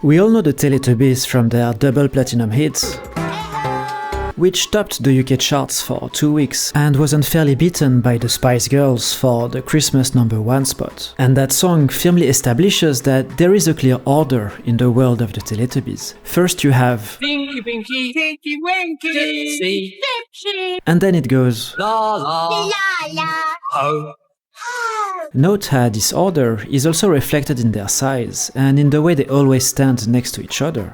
We all know the Teletubbies from their double platinum hits, which topped the UK charts for 2 weeks and was unfairly beaten by the Spice Girls for the Christmas #1 spot. And that song firmly establishes that there is a clear order in the world of the Teletubbies. First you have Pinky, Pinky, Tinky, Winky, see, and then it goes Laa-Laa, Laa-Laa, ho. Note how this order is also reflected in their size and in the way they always stand next to each other.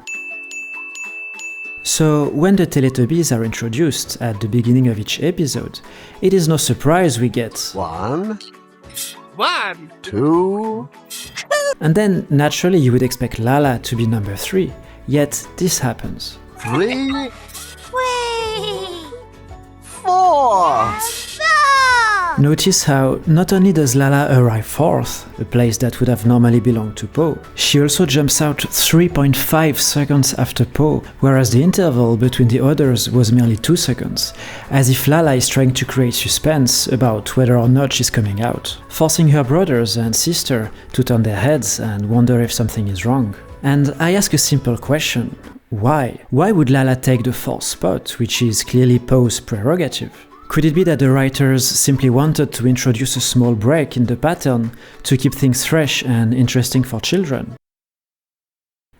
So when the Teletubbies are introduced at the beginning of each episode, it is no surprise we get 1, 1, 2, and then naturally you would expect Laa-Laa to be number 3, yet this happens. 3, 4. 4. Notice how not only does Laa-Laa arrive 4th, a place that would have normally belonged to Po, she also jumps out 3.5 seconds after Po, whereas the interval between the others was merely 2 seconds, as if Laa-Laa is trying to create suspense about whether or not she's coming out, forcing her brothers and sister to turn their heads and wonder if something is wrong. And I ask a simple question: why? Why would Laa-Laa take the 4th spot, which is clearly Po's prerogative? Could it be that the writers simply wanted to introduce a small break in the pattern to keep things fresh and interesting for children?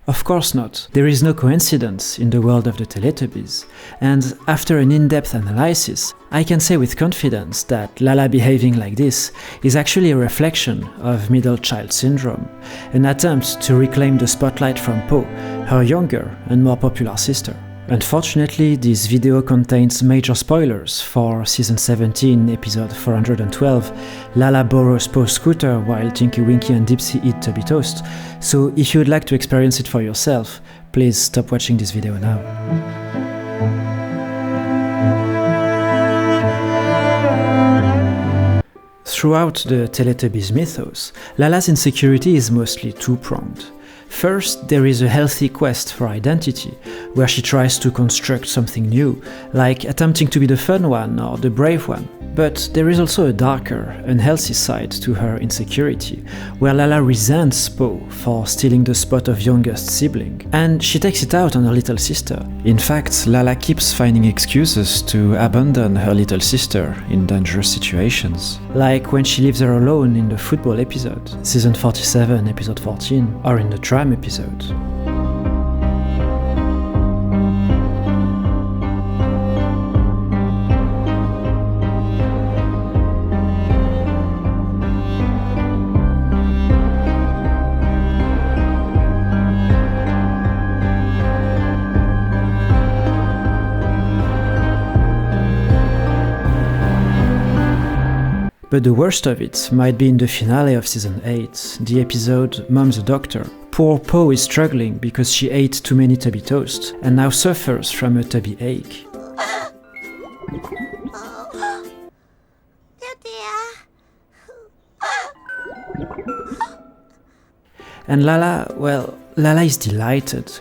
Of course not. There is no coincidence in the world of the Teletubbies, and after an in-depth analysis, I can say with confidence that Laa-Laa behaving like this is actually a reflection of middle child syndrome, an attempt to reclaim the spotlight from Po, her younger and more popular sister. Unfortunately, this video contains major spoilers for Season 17, Episode 412, Laa-Laa borrows Po's scooter while Tinky Winky and Dipsy eat Tubby Toast, so if you would like to experience it for yourself, please stop watching this video now. Throughout the Teletubbies mythos, Laa-Laa's insecurity is mostly two-pronged. First, there is a healthy quest for identity, where she tries to construct something new, like attempting to be the fun one or the brave one. But there is also a darker, unhealthy side to her insecurity, where Laa-Laa resents Po for stealing the spot of youngest sibling, and she takes it out on her little sister. In fact, Laa-Laa keeps finding excuses to abandon her little sister in dangerous situations, like when she leaves her alone in the football episode, Season 47, Episode 14, or in the tram episode. But the worst of it might be in the finale of Season 8, the episode Mom's a Doctor. Poor Po is struggling because she ate too many Tubby Toast and now suffers from a tubby ache. And Laa-Laa, well, Laa-Laa is delighted.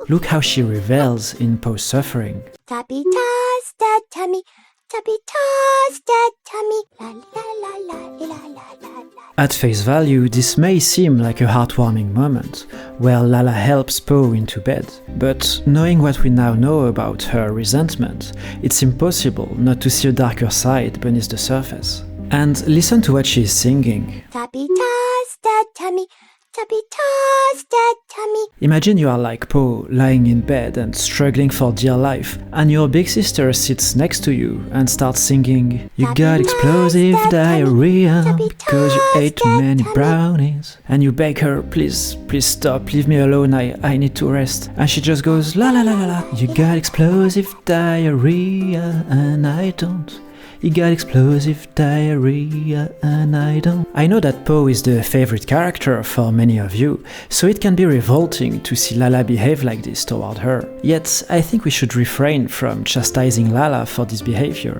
Look how she revels in Po's suffering. Tubby toss that tummy, tubby toss that tummy, la la la la la la la la. At face value, this may seem like a heartwarming moment, where Laa-Laa helps Po into bed, but knowing what we now know about her resentment, it's impossible not to see a darker side beneath the surface. And listen to what she is singing. Tubby toss that tummy, tubby toss that tummy. Imagine you are like Po, lying in bed and struggling for dear life, and your big sister sits next to you and starts singing, "You got explosive diarrhea because you ate too many brownies." And you beg her, please stop, leave me alone, I need to rest. And she just goes, "La la la la la, you got explosive diarrhea and I don't. You got explosive diarrhea and I don't." I know that Po is the favorite character for many of you, so it can be revolting to see Laa-Laa behave like this toward her. Yet, I think we should refrain from chastising Laa-Laa for this behavior,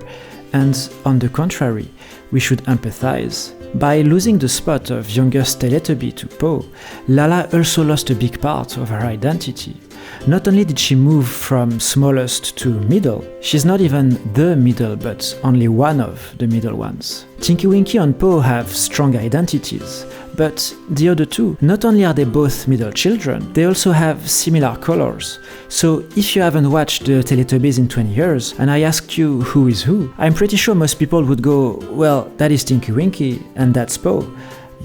and on the contrary, we should empathize. By losing the spot of youngest Teletubby to Po, Laa-Laa also lost a big part of her identity. Not only did she move from smallest to middle, she's not even the middle, but only one of the middle ones. Tinky Winky and Po have strong identities, But the other two, not only are they both middle children, they also have similar colors. So if you haven't watched the Teletubbies in 20 years, and I asked you who is who, I'm pretty sure most people would go, well, that is Tinky Winky, and that's Po.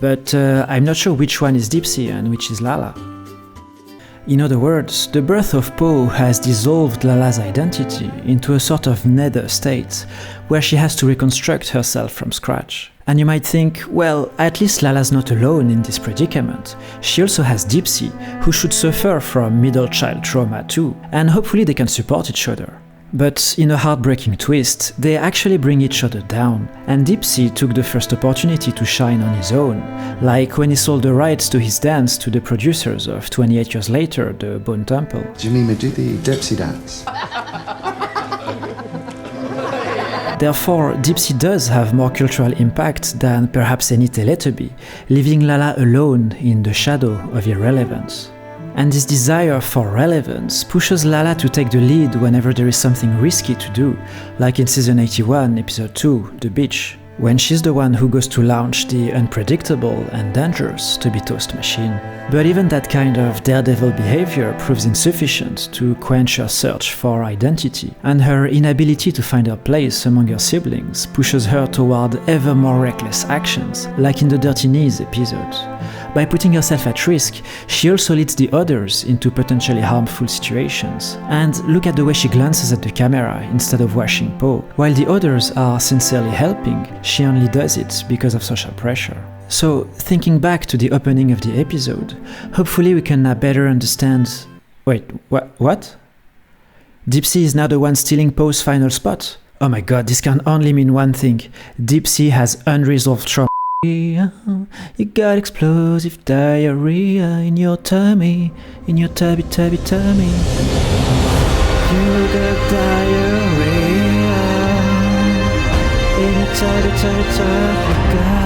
But I'm not sure which one is Dipsy and which is Laa-Laa. In other words, the birth of Po has dissolved Laa-Laa's identity into a sort of nether state, where she has to reconstruct herself from scratch. And you might think, well, at least Laa-Laa's not alone in this predicament. She also has Dipsy, who should suffer from middle child trauma too, and hopefully they can support each other. But in a heartbreaking twist, they actually bring each other down, and Dipsy took the first opportunity to shine on his own, like when he sold the rights to his dance to the producers of 28 years later, the Bone Temple. Do you mean we do the Dipsy dance? Therefore, Dipsy does have more cultural impact than perhaps any Teletubby, leaving Laa-Laa alone in the shadow of irrelevance. And this desire for relevance pushes Laa-Laa to take the lead whenever there is something risky to do, like in season 81, episode 2, The Beach, when she's the one who goes to launch the unpredictable and dangerous To Be Toast machine. But even that kind of daredevil behavior proves insufficient to quench her search for identity, and her inability to find her place among her siblings pushes her toward ever more reckless actions, like in the Dirty Knees episode. By putting herself at risk, she also leads the others into potentially harmful situations. And look at the way she glances at the camera instead of watching Po. While the others are sincerely helping, she only does it because of social pressure. So, thinking back to the opening of the episode, hopefully we can now better understand... Wait, what? Dipsy is now the one stealing Po's final spot? Oh my god, this can only mean one thing. Dipsy has unresolved trauma. You got explosive diarrhea in your tummy, in your tubby tummy. You got diarrhea in your tubby.